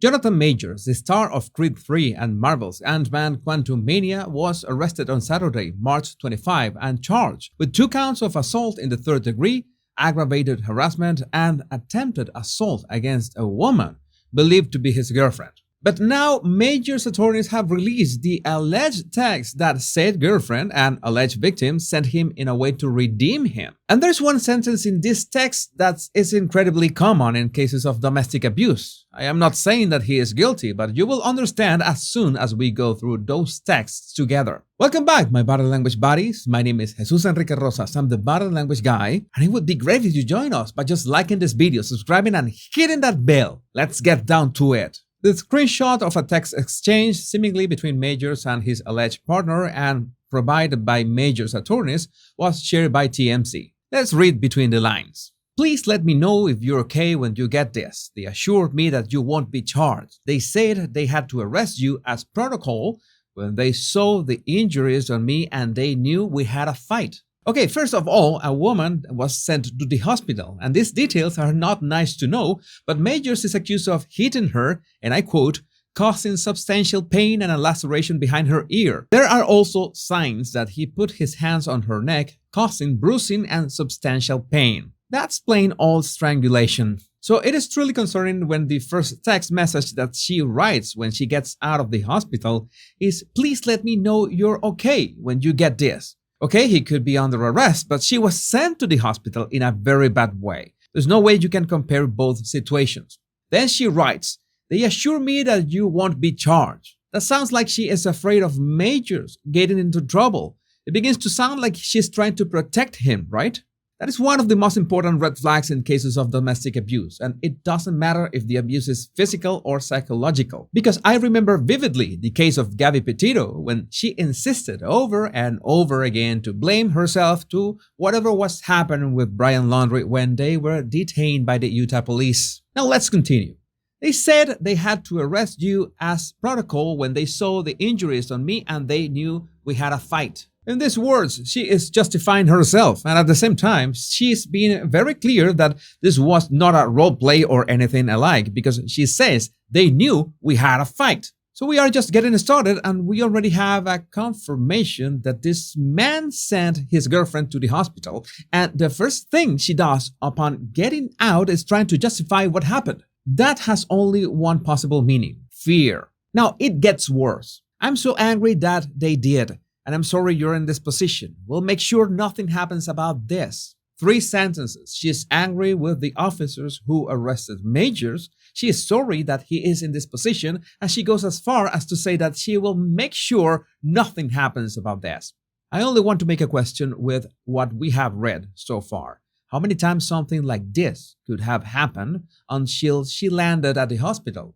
Jonathan Majors, the star of Creed 3 and Marvel's Ant-Man Quantumania, was arrested on Saturday, March 25, and charged with 2 counts of assault in the third degree, aggravated harassment, and attempted assault against a woman believed to be his girlfriend. But now, Major's attorneys have released the alleged text that said girlfriend and alleged victim sent him in a way to redeem him. And there's one sentence in this text that is incredibly common in cases of domestic abuse. I am not saying that he is guilty, but you will understand as soon as we go through those texts together. Welcome back, my body language buddies. My name is Jesus Enrique Rosas. I'm the body language guy, and it would be great if you join us by just liking this video, subscribing, and hitting that bell. Let's get down to it. The screenshot of a text exchange seemingly between Majors and his alleged partner and provided by Majors' attorneys was shared by TMZ. Let's read between the lines. Please let me know if you're okay when you get this. They assured me that you won't be charged. They said they had to arrest you as protocol when they saw the injuries on me and they knew we had a fight. Okay, first of all, a woman was sent to the hospital, and these details are not nice to know, but Majors is accused of hitting her, and I quote, causing substantial pain and a laceration behind her ear. There are also signs that he put his hands on her neck, causing bruising and substantial pain. That's plain old strangulation. So it is truly concerning when the first text message that she writes when she gets out of the hospital is, please let me know you're okay when you get this. Okay, he could be under arrest, but she was sent to the hospital in a very bad way. There's no way you can compare both situations. Then she writes, they assure me that you won't be charged. That sounds like she is afraid of Majors getting into trouble. It begins to sound like she's trying to protect him, right? That is one of the most important red flags in cases of domestic abuse, and it doesn't matter if the abuse is physical or psychological. Because I remember vividly the case of Gabby Petito when she insisted over and over again to blame herself to whatever was happening with Brian Laundrie when they were detained by the Utah police. Now let's continue. They said they had to arrest you as protocol when they saw the injuries on me and they knew we had a fight. In these words, she is justifying herself, and at the same time, she's being very clear that this was not a role play or anything alike, because she says they knew we had a fight. So we are just getting started, and we already have a confirmation that this man sent his girlfriend to the hospital, and the first thing she does upon getting out is trying to justify what happened. That has only one possible meaning: fear. Now, it gets worse. I'm so angry that they did. And I'm sorry you're in this position. We'll make sure nothing happens about this. 3 sentences. She is angry with the officers who arrested Majors. She is sorry that he is in this position. And she goes as far as to say that she will make sure nothing happens about this. I only want to make a question with what we have read so far. How many times something like this could have happened until she landed at the hospital?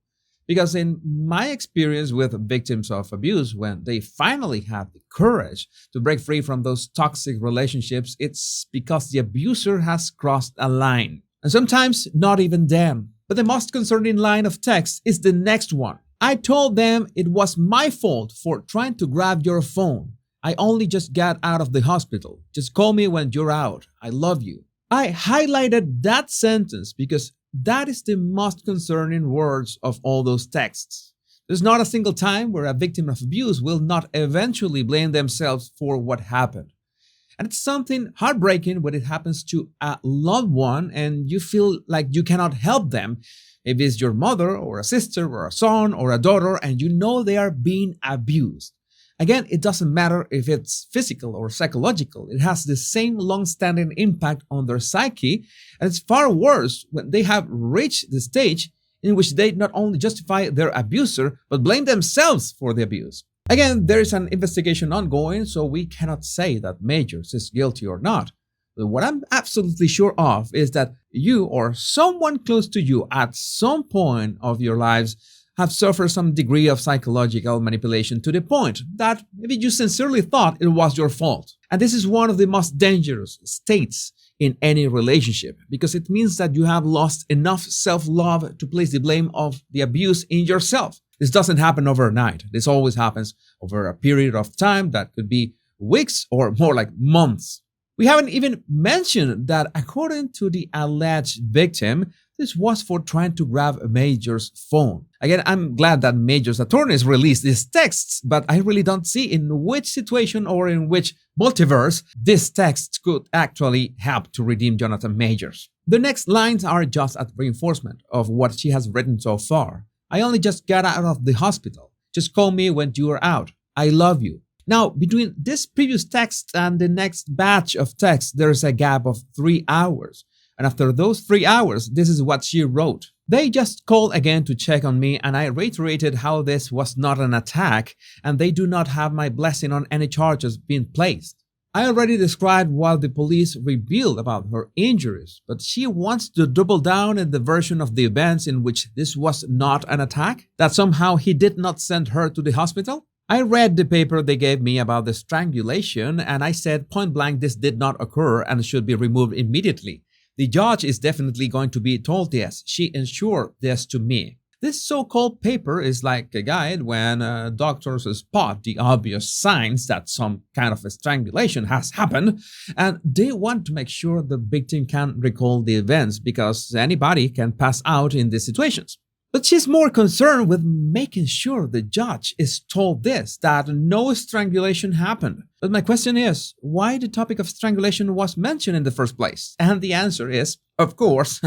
Because in my experience with victims of abuse, when they finally have the courage to break free from those toxic relationships, it's because the abuser has crossed a line. And sometimes not even them. But the most concerning line of text is the next one. I told them it was my fault for trying to grab your phone. I only just got out of the hospital. Just call me when you're out. I love you. I highlighted that sentence because that is the most concerning words of all those texts. There's not a single time where a victim of abuse will not eventually blame themselves for what happened. And it's something heartbreaking when it happens to a loved one and you feel like you cannot help them. If it's your mother or a sister or a son or a daughter and you know they are being abused. Again, it doesn't matter if it's physical or psychological. It has the same long-standing impact on their psyche, and it's far worse when they have reached the stage in which they not only justify their abuser, but blame themselves for the abuse. Again, there is an investigation ongoing, so we cannot say that Majors is guilty or not. But what I'm absolutely sure of is that you or someone close to you at some point of your lives have suffered some degree of psychological manipulation to the point that maybe you sincerely thought it was your fault. And this is one of the most dangerous states in any relationship because it means that you have lost enough self-love to place the blame of the abuse in yourself. This doesn't happen overnight. This always happens over a period of time that could be weeks or more like months. We haven't even mentioned that according to the alleged victim, This was for trying to grab Major's phone. Again, I'm glad that Major's attorneys released these texts, but I really don't see in which situation or in which multiverse these texts could actually help to redeem Jonathan Majors. The next lines are just a reinforcement of what she has written so far. I only just got out of the hospital. Just call me when you are out. I love you. Now, between this previous text and the next batch of texts, there is a gap of 3 hours. And after those 3 hours, this is what she wrote. They just called again to check on me, and I reiterated how this was not an attack and they do not have my blessing on any charges being placed. I already described what the police revealed about her injuries, but she wants to double down in the version of the events in which this was not an attack, that somehow he did not send her to the hospital. I read the paper they gave me about the strangulation, and I said point blank this did not occur and should be removed immediately. The judge is definitely going to be told this. She ensured this to me. This so-called paper is like a guide when doctors spot the obvious signs that some kind of a strangulation has happened, and they want to make sure the victim can recall the events because anybody can pass out in these situations. But she's more concerned with making sure the judge is told this, that no strangulation happened. But my question is, why the topic of strangulation was mentioned in the first place? And the answer is, of course,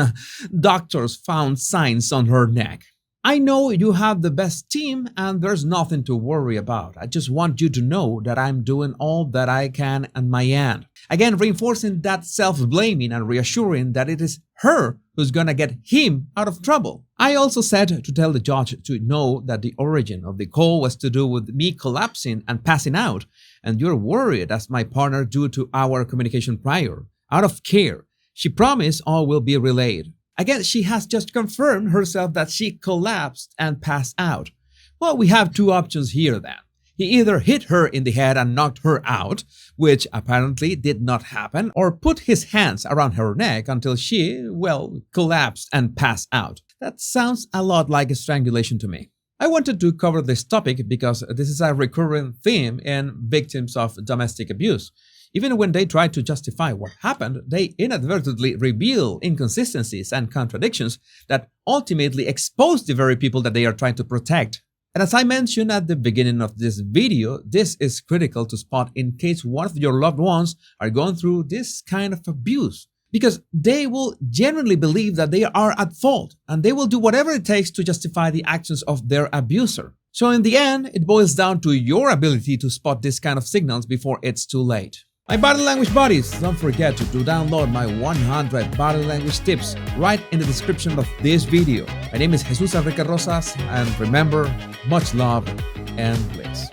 doctors found signs on her neck. I know you have the best team and there's nothing to worry about. I just want you to know that I'm doing all that I can on my end. Again, reinforcing that self-blaming and reassuring that it is her who's gonna get him out of trouble. I also said to tell the judge to know that the origin of the call was to do with me collapsing and passing out, and you're worried as my partner due to our communication prior. Out of care, she promised all will be relayed. Again, she has just confirmed herself that she collapsed and passed out. Well, we have two options here then. He either hit her in the head and knocked her out, which apparently did not happen, or put his hands around her neck until she, well, collapsed and passed out. That sounds a lot like a strangulation to me. I wanted to cover this topic because this is a recurring theme in victims of domestic abuse. Even when they try to justify what happened, they inadvertently reveal inconsistencies and contradictions that ultimately expose the very people that they are trying to protect. And as I mentioned at the beginning of this video, this is critical to spot in case one of your loved ones are going through this kind of abuse, because they will genuinely believe that they are at fault and they will do whatever it takes to justify the actions of their abuser. So in the end, it boils down to your ability to spot this kind of signals before it's too late. My body language buddies, don't forget to download my 100 body language tips right in the description of this video. My name is Jesus Enrique Rosas, and remember, much love and bliss.